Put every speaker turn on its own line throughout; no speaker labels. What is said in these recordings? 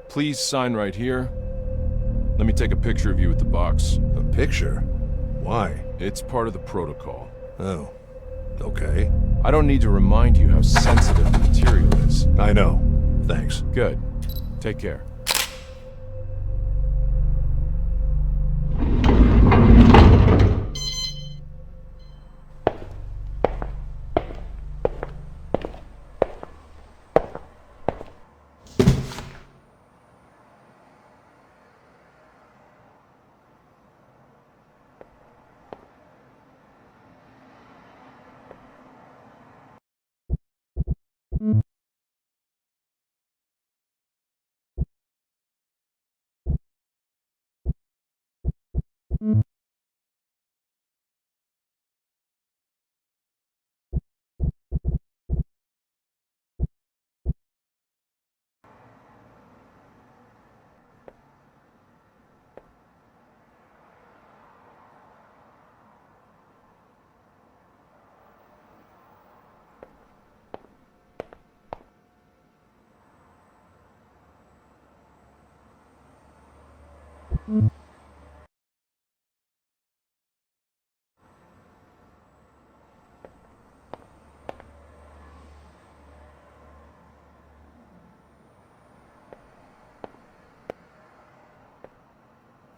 Please sign right here. Let me take a picture of you with the box.
A picture? Why?
It's part of the protocol.
Oh, okay.
I don't need to remind you how sensitive the material is.
I know. Thanks.
Good. Take care.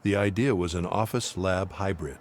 The idea was an office-lab hybrid.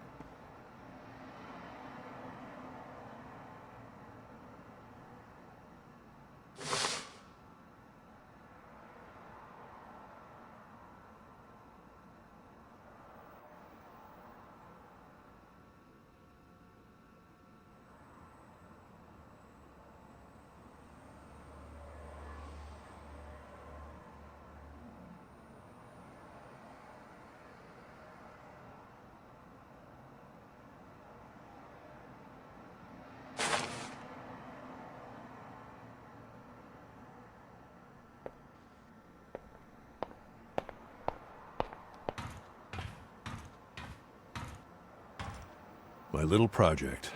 My little project.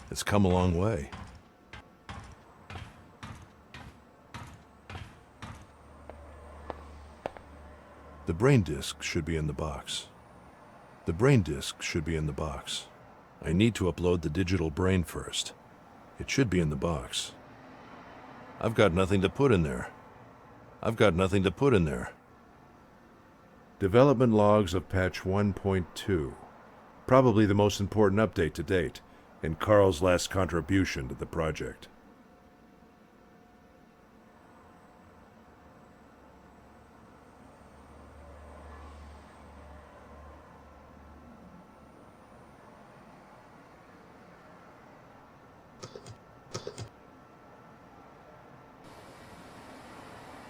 It's come a long way. The brain disk should be in the box. The brain disk should be in the box. I need to upload the digital brain first. It should be in the box. I've got nothing to put in there. I've got nothing to put in there. Development logs of patch 1.2. Probably the most important update to date, and Carl's last contribution to the project.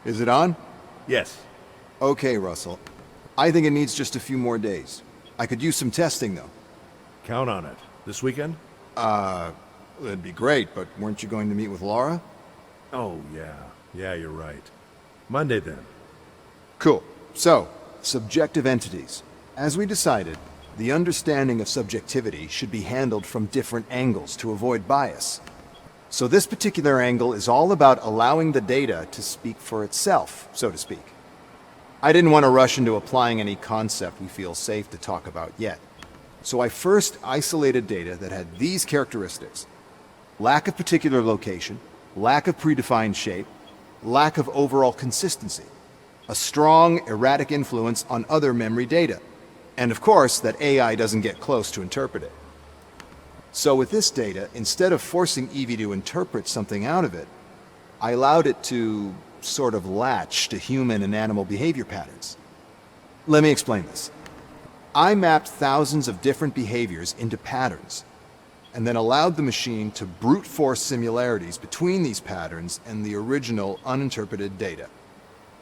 Is it on?
Yes.
Okay, Russell. I think it needs just a few more days. I could use some testing, though.
Count on it. This weekend?
It'd be great, but weren't you going to meet with Laura?
Oh, yeah. Yeah, you're right. Monday, then.
Cool. So, subjective entities. As we decided, the understanding of subjectivity should be handled from different angles to avoid bias. So this particular angle is all about allowing the data to speak for itself, so to speak. I didn't want to rush into applying any concept we feel safe to talk about yet. So I first isolated data that had these characteristics: lack of particular location, lack of predefined shape, lack of overall consistency, a strong, erratic influence on other memory data, and of course that AI doesn't get close to interpret it. So with this data, instead of forcing Evie to interpret something out of it, I allowed it to sort of latch to human and animal behavior patterns. Let me explain this. I mapped thousands of different behaviors into patterns, and then allowed the machine to brute force similarities between these patterns and the original uninterpreted data.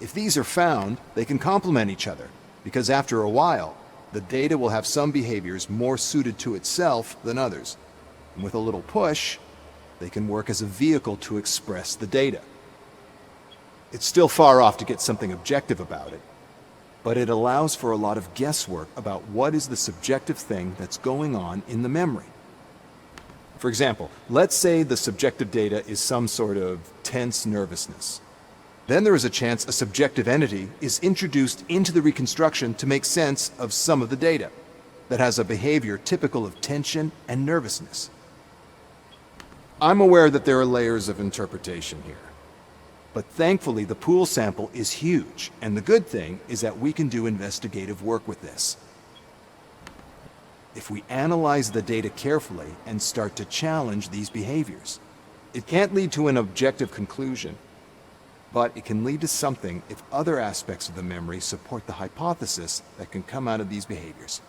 If these are found, they can complement each other, because after a while, the data will have some behaviors more suited to itself than others. And with a little push, they can work as a vehicle to express the data. It's still far off to get something objective about it, but it allows for a lot of guesswork about what is the subjective thing that's going on in the memory. For example, let's say the subjective data is some sort of tense nervousness. Then there is a chance a subjective entity is introduced into the reconstruction to make sense of some of the data that has a behavior typical of tension and nervousness. I'm aware that there are layers of interpretation here, but thankfully the pool sample is huge, and the good thing is that we can do investigative work with this. If we analyze the data carefully and start to challenge these behaviors, it can't lead to an objective conclusion, but it can lead to something if other aspects of the memory support the hypothesis that can come out of these behaviors.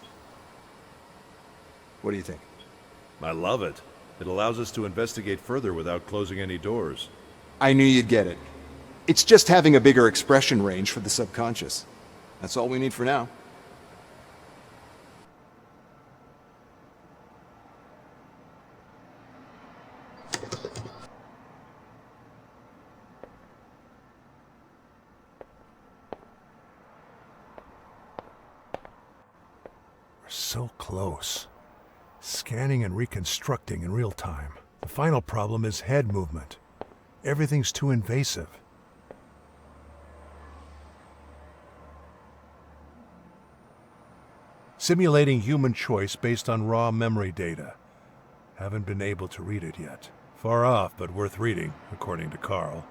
What do you think?
I love it. It allows us to investigate further without closing any doors.
I knew you'd get it. It's just having a bigger expression range for the subconscious. That's all we need for now.
We're so close. Scanning and reconstructing in real time. The final problem is head movement. Everything's too invasive. Simulating human choice based on raw memory data. Haven't been able to read it yet. Far off, but worth reading, according to Carl.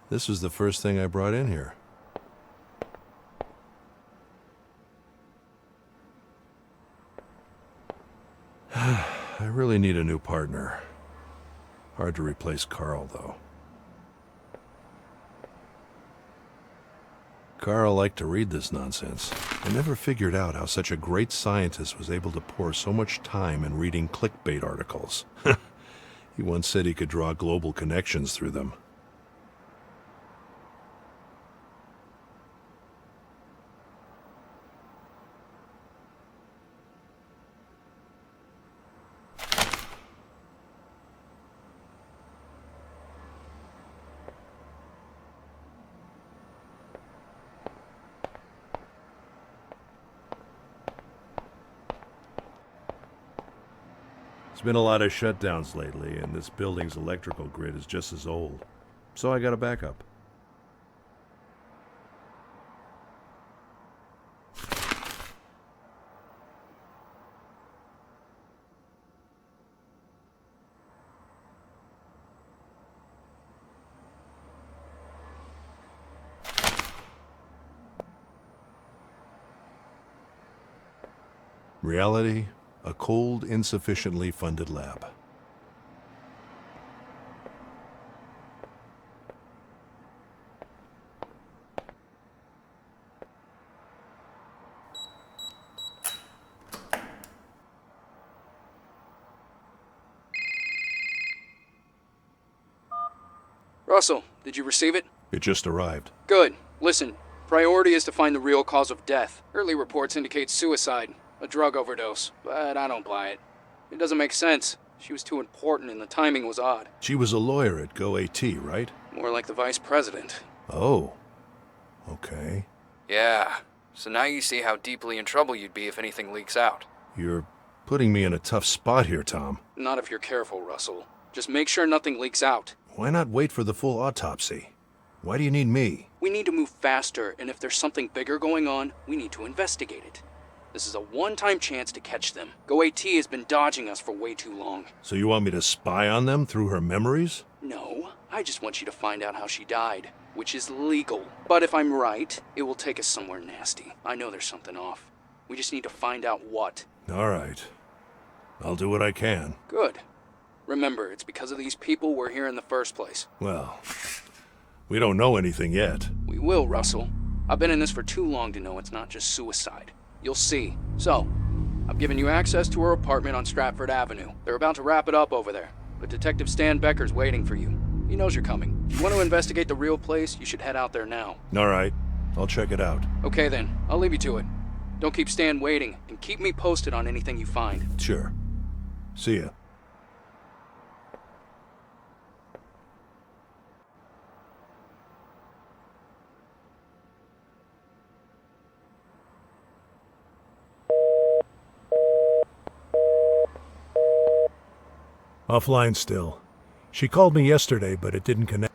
This is the first thing I brought in here. I really need a new partner. Hard to replace Carl, though. Carl liked to read this nonsense. I never figured out how such a great scientist was able to pour so much time in reading clickbait articles. He once said he could draw global connections through them. There's been a lot of shutdowns lately, and this building's electrical grid is just as old. So I got a backup. Reality, a cold, insufficiently funded lab.
Russell, did you receive it?
It just arrived.
Good. Listen, priority is to find the real cause of death. Early reports indicate suicide, a drug overdose, but I don't buy it. It doesn't make sense. She was too important and the timing was odd.
She was a lawyer at GoAT, right?
More like the vice president.
Oh. Okay.
Yeah. So now you see how deeply in trouble you'd be if anything leaks out.
You're putting me in a tough spot here, Tom.
Not if you're careful, Russell. Just make sure nothing leaks out.
Why not wait for the full autopsy? Why do you need me?
We need to move faster, and if there's something bigger going on, we need to investigate it. This is a one-time chance to catch them. GoAT has been dodging us for way too long.
So you want me to spy on them through her memories?
No, I just want you to find out how she died, which is legal. But if I'm right, it will take us somewhere nasty. I know there's something off. We just need to find out what.
All right. I'll do what I can.
Good. Remember, it's because of these people we're here in the first place.
Well, we don't know anything yet.
We will, Russell. I've been in this for too long to know it's not just suicide. You'll see. So, I've given you access to her apartment on Stratford Avenue. They're about to wrap it up over there, but Detective Stan Becker's waiting for you. He knows you're coming. If you want to investigate the real place, you should head out there now.
All right. I'll check it out.
Okay then, I'll leave you to it. Don't keep Stan waiting, and keep me posted on anything you find.
Sure. See ya.
Offline still. She called me yesterday, but it didn't connect.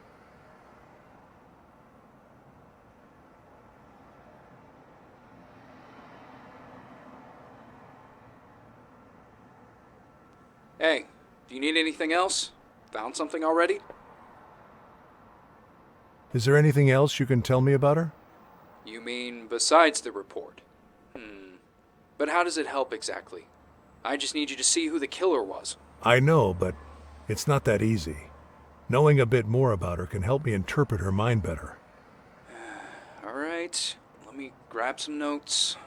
Hey, do you need anything else? Found something already?
Is there anything else you can tell me about her?
You mean besides the report? But how does it help exactly? I just need you to see who the killer was.
I know, but it's not that easy. Knowing a bit more about her can help me interpret her mind better.
Alright, let me grab some notes.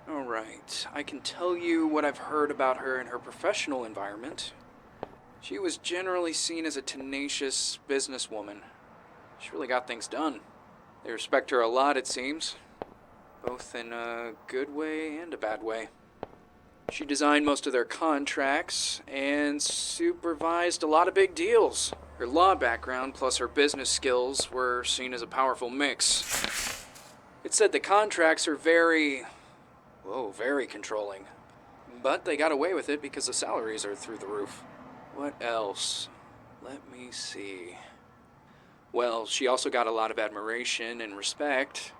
Alright, I can tell you what I've heard about her in her professional environment. She was generally seen as a tenacious businesswoman. She really got things done. They respect her a lot, it seems. Both in a good way and a bad way. She designed most of their contracts and supervised a lot of big deals. Her law background plus her business skills were seen as a powerful mix. It said the contracts are very controlling. But they got away with it because the salaries are through the roof. What else? Let me see. Well, she also got a lot of admiration and respect.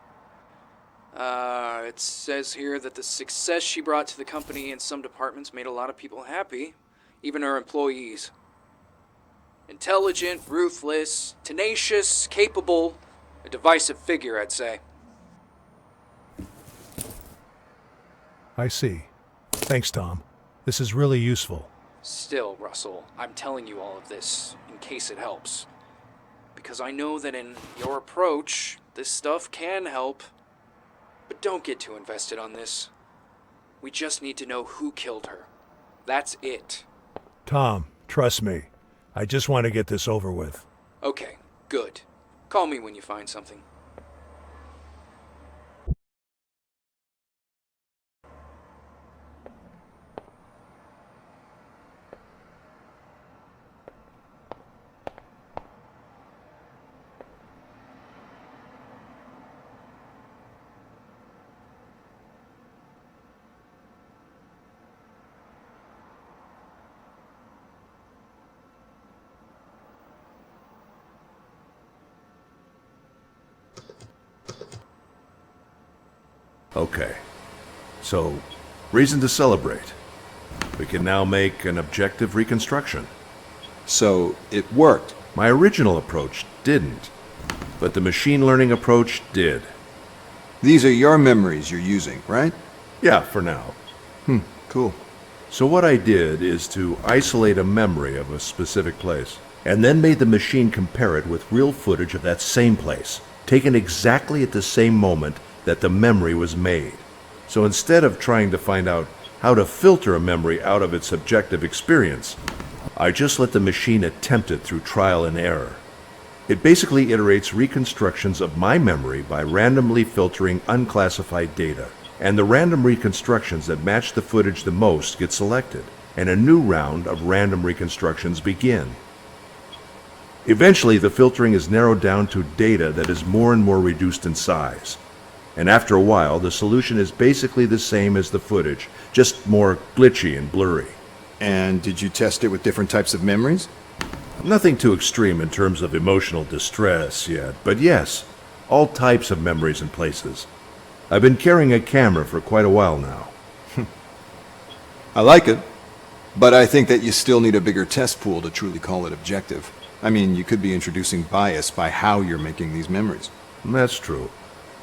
It says here that the success she brought to the company in some departments made a lot of people happy, even her employees. Intelligent, ruthless, tenacious, capable, a divisive figure, I'd say.
I see. Thanks, Tom. This is really useful.
Still, Russell, I'm telling you all of this in case it helps. Because I know that in your approach, this stuff can help. But don't get too invested on this. We just need to know who killed her. That's it.
Tom, trust me. I just want to get this over with.
Okay, good. Call me when you find something.
Okay. So, reason to celebrate. We can now make an objective reconstruction.
So, it worked.
My original approach didn't, but the machine learning approach did.
These are your memories you're using, right?
Yeah, for now.
Cool.
So what I did is to isolate a memory of a specific place, and then made the machine compare it with real footage of that same place, taken exactly at the same moment that the memory was made. So instead of trying to find out how to filter a memory out of its subjective experience, I just let the machine attempt it through trial and error. It basically iterates reconstructions of my memory by randomly filtering unclassified data, and the random reconstructions that match the footage the most get selected, and a new round of random reconstructions begin. Eventually, the filtering is narrowed down to data that is more and more reduced in size. And after a while, the solution is basically the same as the footage, just more glitchy and blurry.
And did you test it with different types of memories?
Nothing too extreme in terms of emotional distress yet, but yes, all types of memories and places. I've been carrying a camera for quite a while now.
I like it, but I think that you still need a bigger test pool to truly call it objective. I mean, you could be introducing bias by how you're making these memories.
That's true.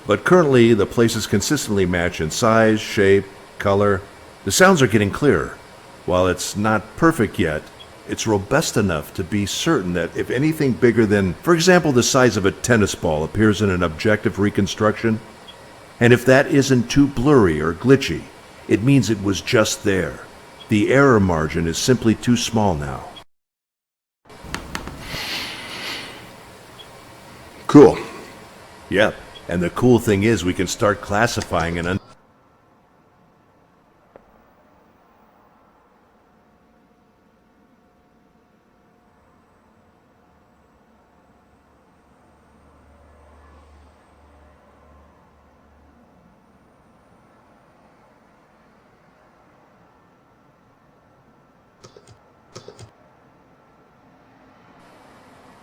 But currently, the places consistently match in size, shape, color. The sounds are getting clearer. While it's not perfect yet, it's robust enough to be certain that if anything bigger than, for example, the size of a tennis ball appears in an objective reconstruction, and if that isn't too blurry or glitchy, it means it was just there. The error margin is simply too small now.
Cool.
Yep, and the cool thing is we can start classifying and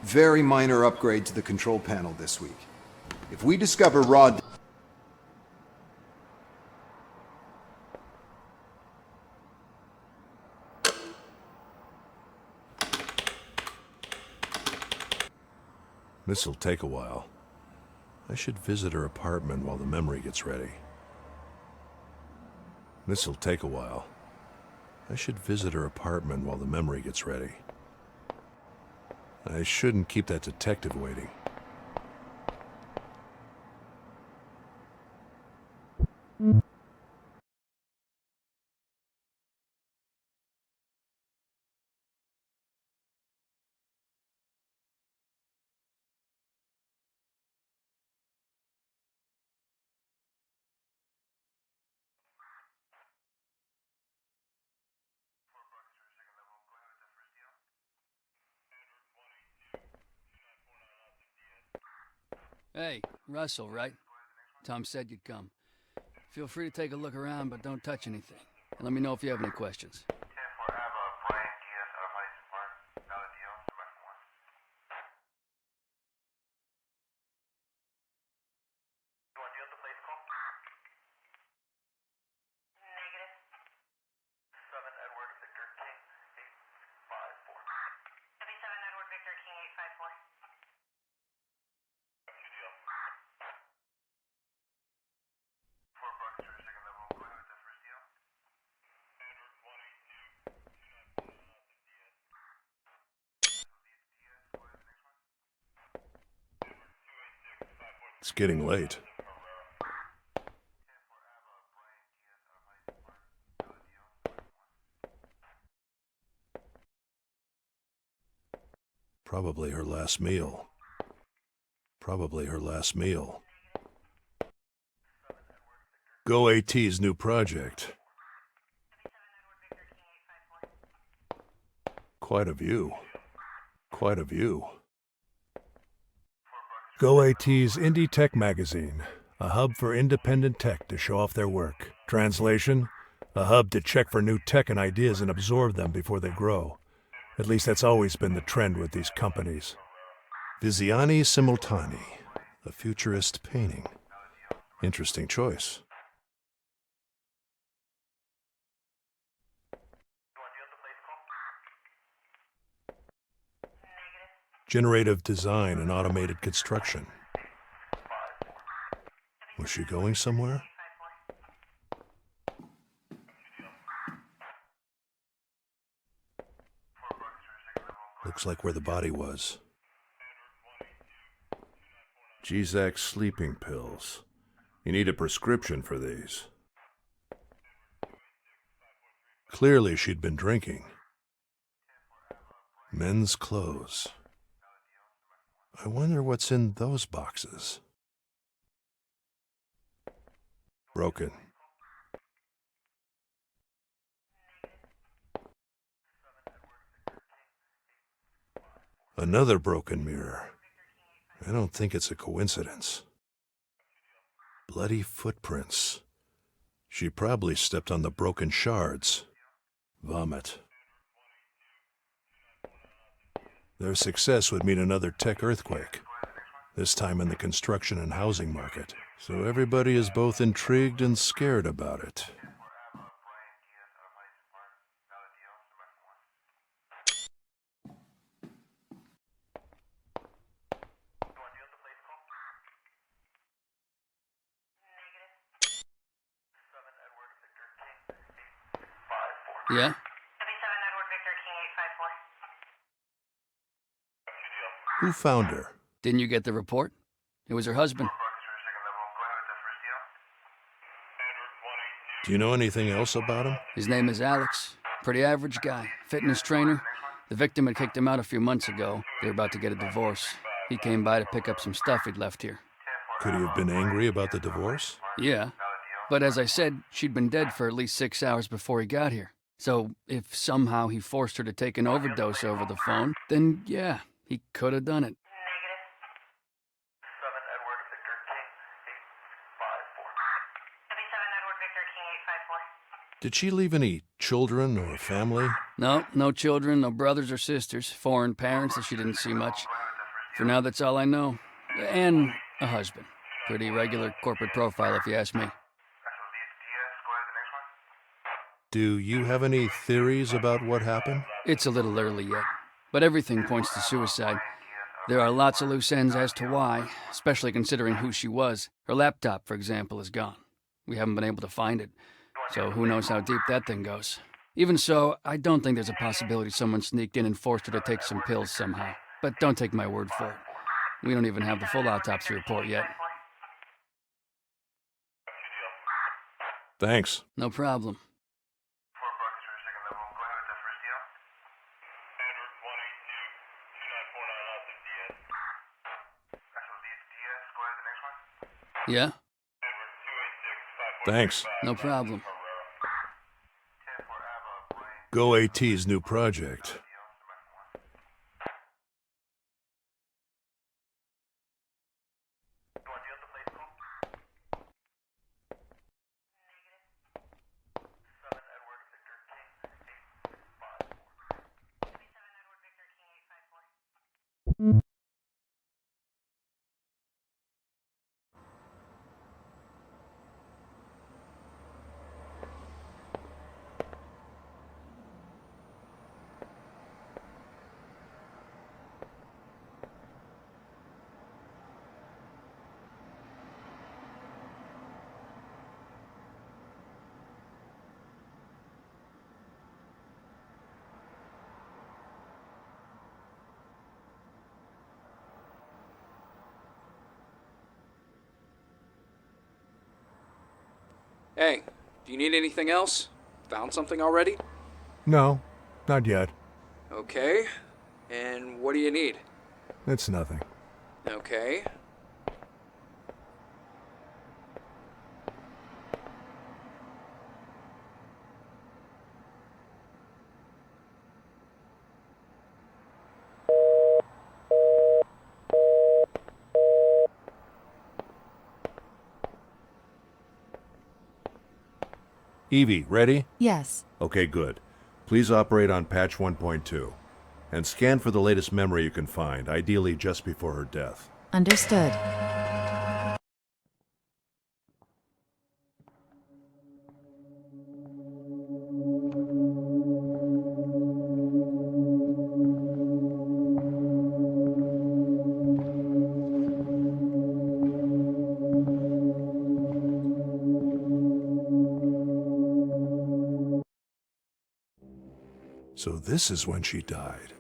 Very minor upgrade to the control panel this week. If we discover raw...
This'll take a while. I should visit her apartment while the memory gets ready. This'll take a while. I should visit her apartment while the memory gets ready. I shouldn't keep that detective waiting.
Hey, Russell, right? Tom said you'd come. Feel free to take a look around, but don't touch anything. And let me know if you have any questions.
It's getting late. Probably her last meal. Probably her last meal. Go AT's new project. Quite a view. Quite a view.
Go AT's Indie Tech Magazine, a hub for independent tech to show off their work. Translation, a hub to check for new tech and ideas and absorb them before they grow. At least that's always been the trend with these companies.
Visioni Simultanei, a futurist painting. Interesting choice. Generative design and automated construction. Was she going somewhere? Looks like where the body was. G-Zac sleeping pills. You need a prescription for these. Clearly she'd been drinking. Men's clothes. I wonder what's in those boxes. Broken. Another broken mirror. I don't think it's a coincidence. Bloody footprints. She probably stepped on the broken shards. Vomit. Their success would mean another tech earthquake, this time in the construction and housing market. So everybody is both intrigued and scared about it.
Yeah?
Who found her?
Didn't you get the report? It was her husband.
Do you know anything else about him?
His name is Alex. Pretty average guy. Fitness trainer. The victim had kicked him out a few months ago. They were about to get a divorce. He came by to pick up some stuff he'd left here.
Could he have been angry about the divorce?
Yeah. But as I said, she'd been dead for at least 6 hours before he got here. So if somehow he forced her to take an overdose over the phone, then yeah, he could have done it.
Did she leave any children or family?
No, no children, no brothers or sisters, foreign parents that she didn't see much. For now, that's all I know. And a husband. Pretty regular corporate profile, if you ask me.
Do you have any theories about what happened?
It's a little early yet, but everything points to suicide. There are lots of loose ends as to why, especially considering who she was. Her laptop, for example, is gone. We haven't been able to find it, so who knows how deep that thing goes. Even so, I don't think there's a possibility someone sneaked in and forced her to take some pills somehow. But don't take my word for it. We don't even have the full autopsy report yet.
Thanks.
No problem. Yeah?
Thanks.
No problem.
Go AT's new project.
Hey, do you need anything else? Found something already?
No, not yet.
Okay. And what do you need?
It's nothing.
Okay.
Evie, ready?
Yes.
Okay, good. Please operate on patch 1.2. And scan for the latest memory you can find, ideally just before her death.
Understood.
So this is when she died.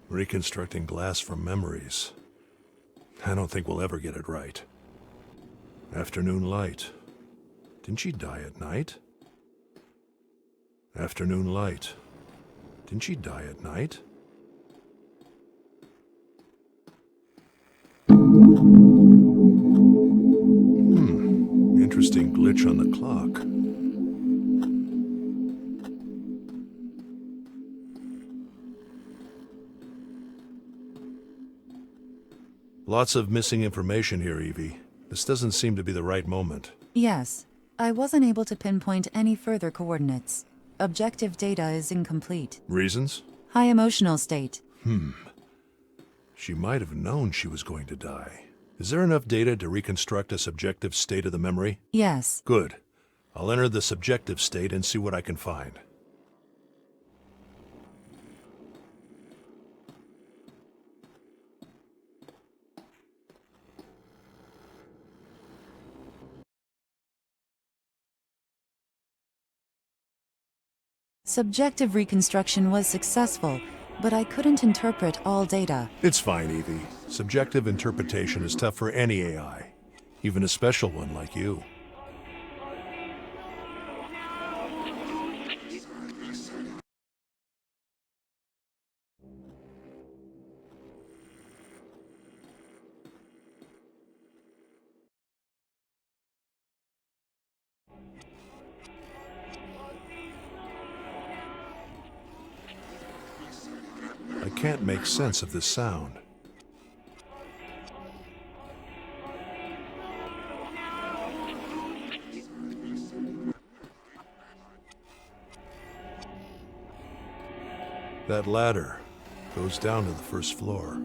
Reconstructing glass from memories. I don't think we'll ever get it right. Afternoon light. Didn't she die at night? Afternoon light. Didn't she die at night? Interesting glitch on the clock. Lots of missing information here, Evie. This doesn't seem to be the right moment.
Yes. I wasn't able to pinpoint any further coordinates. Objective data is incomplete.
Reasons?
High emotional state.
She might have known she was going to die. Is there enough data to reconstruct a subjective state of the memory?
Yes.
Good. I'll enter the subjective state and see what I can find.
Subjective reconstruction was successful, but I couldn't interpret all data.
It's fine, Evie. Subjective interpretation is tough for any AI, even a special one like you. I can't make sense of this sound. That ladder goes down to the first floor.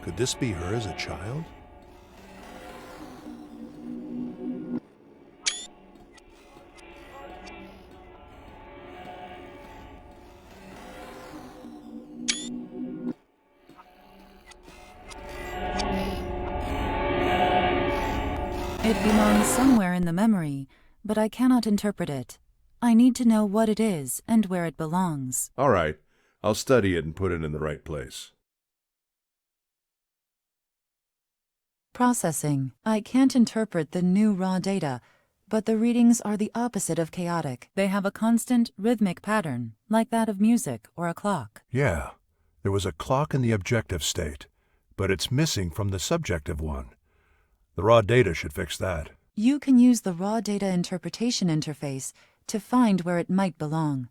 Could this be her as a child?
It belongs somewhere in the memory, but I cannot interpret it. I need to know what it is and where it belongs.
All right. I'll study it and put it in the right place.
Processing. I can't interpret the new raw data, but the readings are the opposite of chaotic. They have a constant, rhythmic pattern, like that of music or a clock.
Yeah, there was a clock in the objective state, but it's missing from the subjective one. The raw data should fix that.
You can use the raw data interpretation interface to find where it might belong.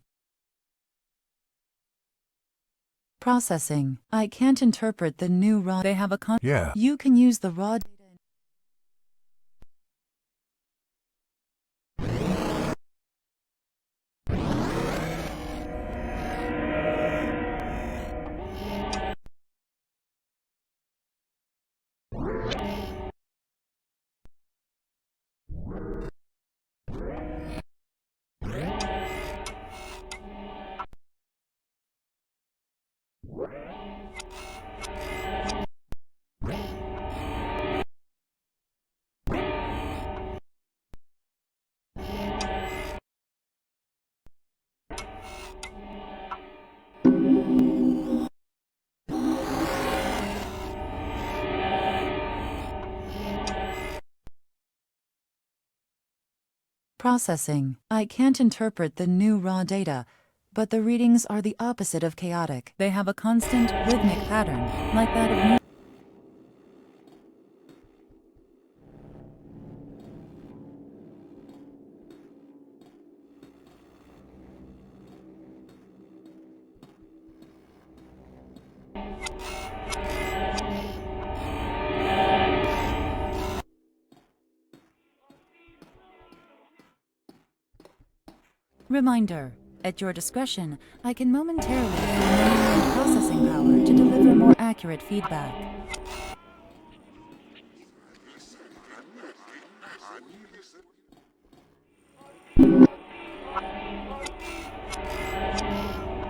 Processing. I can't interpret the new raw. They have a
Yeah.
You can use the raw data. Processing. I can't interpret the new raw data, but the readings are the opposite of chaotic. They have a constant, rhythmic pattern, like that of music. Reminder. At your discretion, I can momentarily gain memory and processing power to deliver more accurate feedback.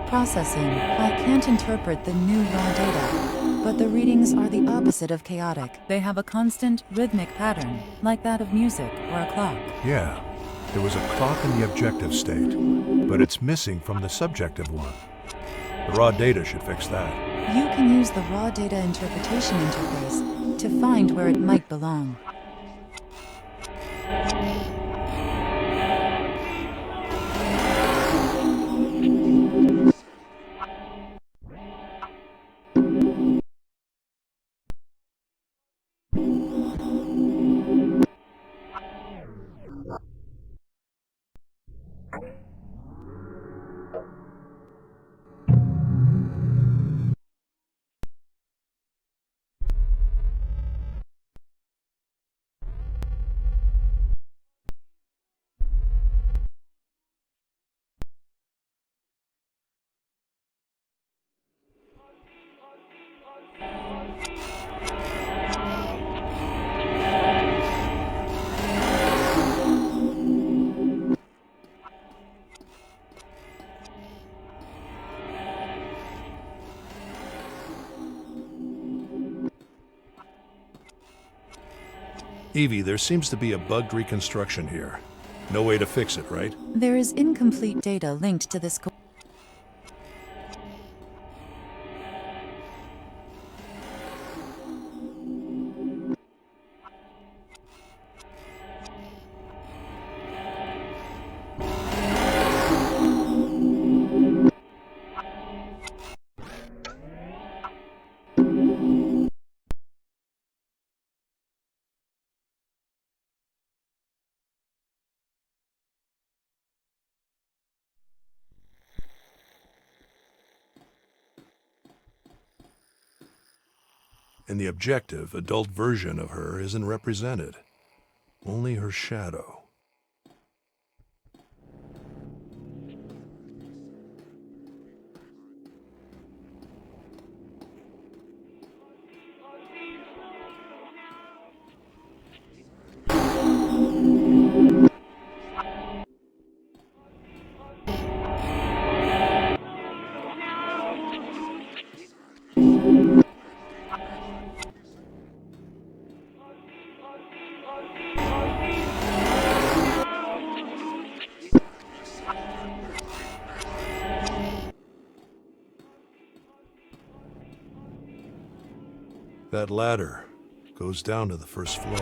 Processing. I can't interpret the new raw data, but the readings are the opposite of chaotic. They have a constant, rhythmic pattern, like that of music or a clock.
Yeah, There was a clock in the objective state, but it's missing from the subjective one. The raw data should fix that.
You can use the raw data interpretation interface to find where it might belong.
Evie, there seems to be a bugged reconstruction here. No way to fix it, right?
There is incomplete data linked to this.
In the objective, adult version of her isn't represented. Only her shadow. That ladder goes down to the first floor.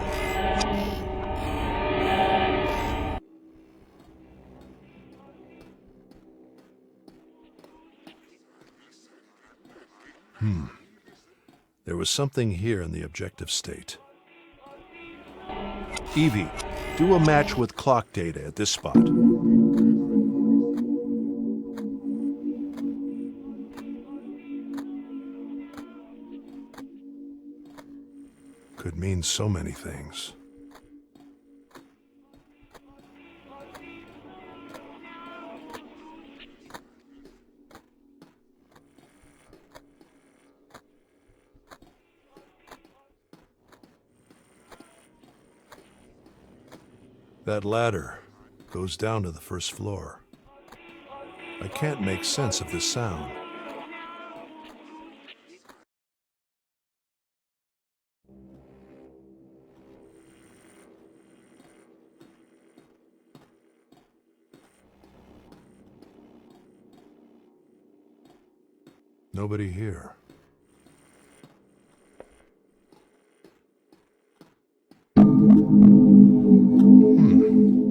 There was something here in the objective state. Evie, do a match with clock data at this spot. Could mean so many things. That ladder goes down to the first floor. I can't make sense of this sound. Nobody here.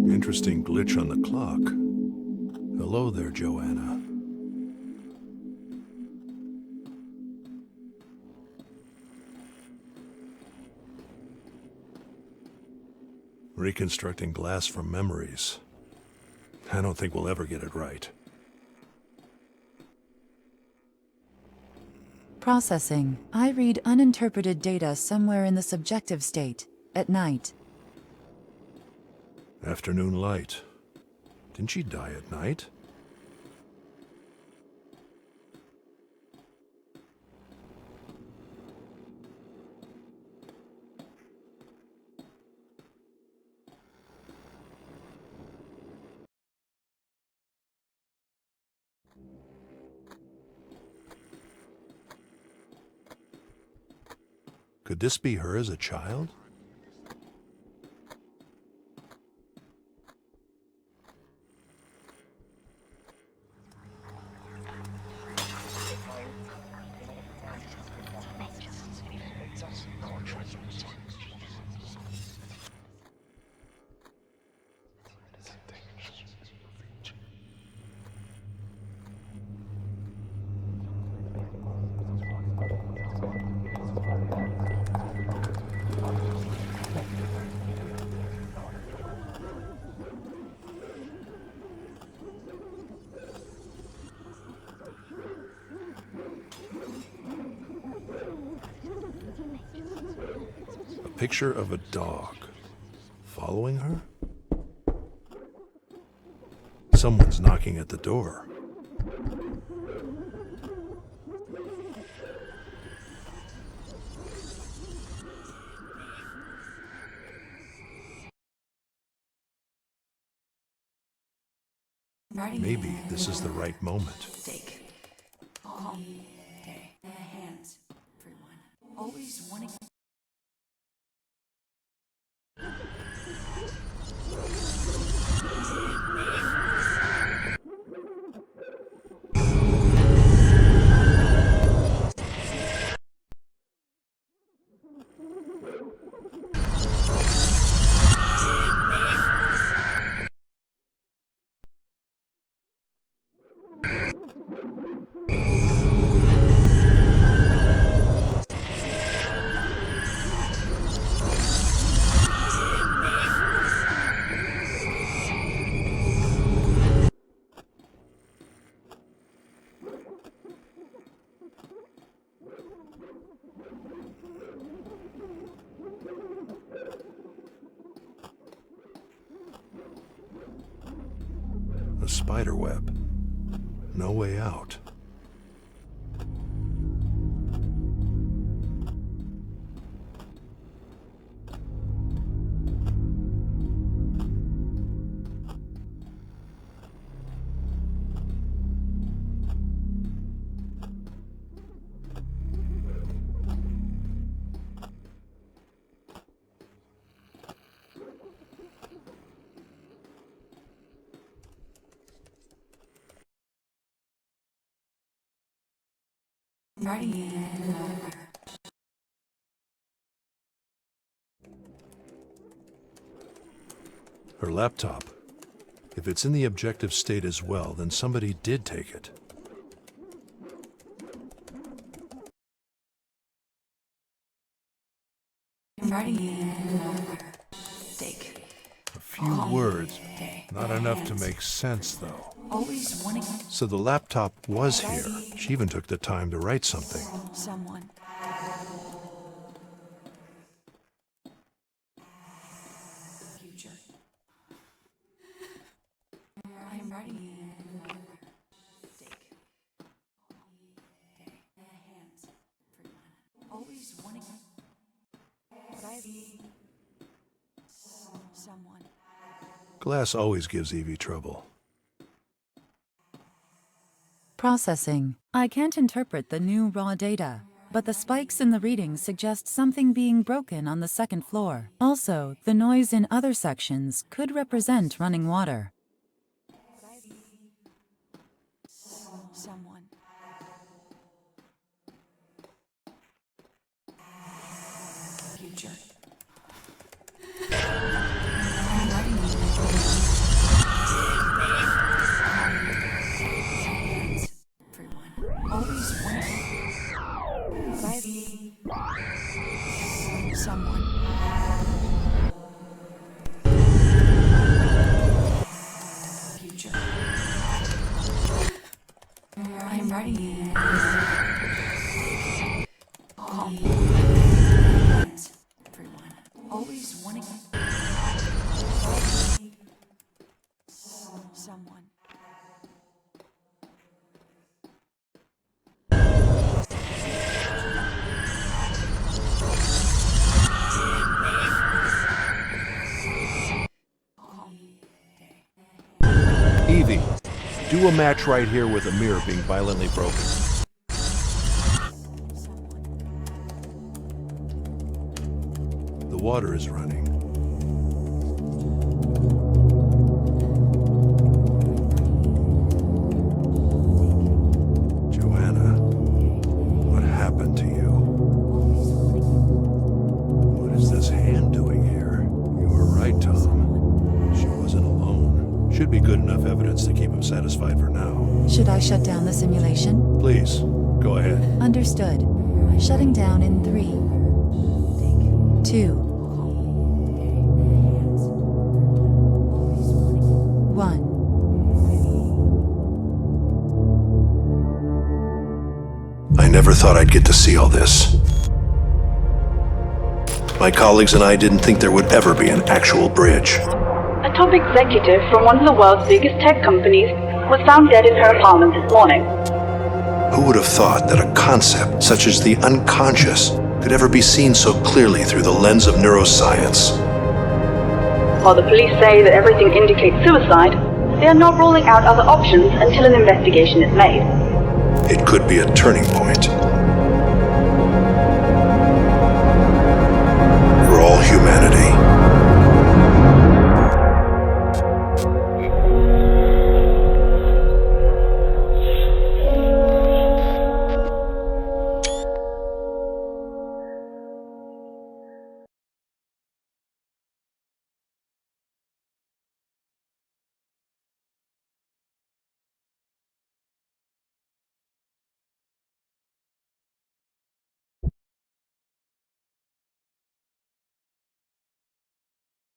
Interesting glitch on the clock. Hello there, Joanna. Reconstructing glass from memories. I don't think we'll ever get it right.
Processing. I read uninterpreted data somewhere in the subjective state, at night.
Afternoon light. Didn't she die at night? Could this be her as a child?
picture of a dog. Following her? Someone's knocking at the door. Maybe this is the right moment.
Hands, everyone. Always wanting.
A spider web. No way out. Her laptop. If it's in the objective state as well, then somebody did take it. A few words. Not enough to make sense, though.
Always wanting
So the laptop was here. She even took the time to write something.
someone. Future. I'm ready. Hands, everyone. Always wanting. But I be someone.
Glass always gives Evie trouble.
Processing. I can't interpret the new raw data, but the spikes in the readings suggest something being broken on the second floor. Also, the noise in other sections could represent running water. Someone. Future. Always wanting. Someone. Future. I'm ready. Calm. Hands, everyone. Always wanting. Someone.
Evie, do a match right here with a mirror being violently broken. The water is running. Joanna, what happened to you? What is this hand doing here? You were right, Tom. She wasn't alone. Should be good enough evidence to keep him satisfied for now.
Should I shut down the simulation?
Please, go ahead.
Understood. Shutting down in 3, 2, 1.
I never thought I'd get to see all this. My colleagues and I didn't think there would ever be an actual bridge.
A top executive from one of the world's biggest tech companies was found dead in her apartment this morning.
Who would have thought that a concept such as the unconscious could ever be seen so clearly through the lens of neuroscience?
While the police say that everything indicates suicide, they are not ruling out other options until an investigation is made.
It could be a turning point.